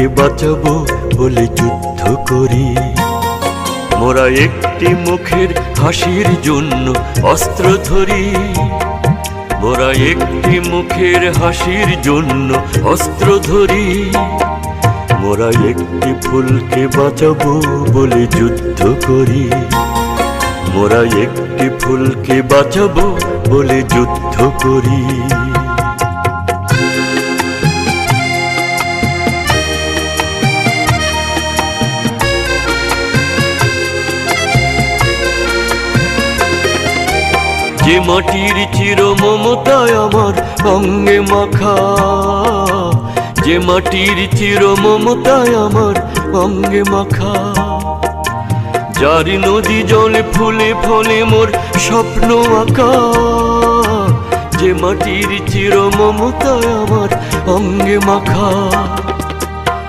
ফুলকে বাঁচাবো বলে যুদ্ধ করি। মোরা একটি মুখের হাসির জন্য অস্ত্র ধরি। মোরা একটি মুখের হাসির জন্য অস্ত্র ধরি। মোরা একটি ফুলকে বাঁচাবো বলে যুদ্ধ করি। মোরা একটি ফুলকে বাঁচাবো বলে যুদ্ধ করি। যে মাটির চির মমতায় আমার অঙ্গে মাখা, যে মাটির চির মমতায় আমার অঙ্গে মাখা, যার নদী জলে ফুলে ফলে মোর স্বপ্ন আঁকা। যে মাটির চির মমতায় আমার অঙ্গে মাখা,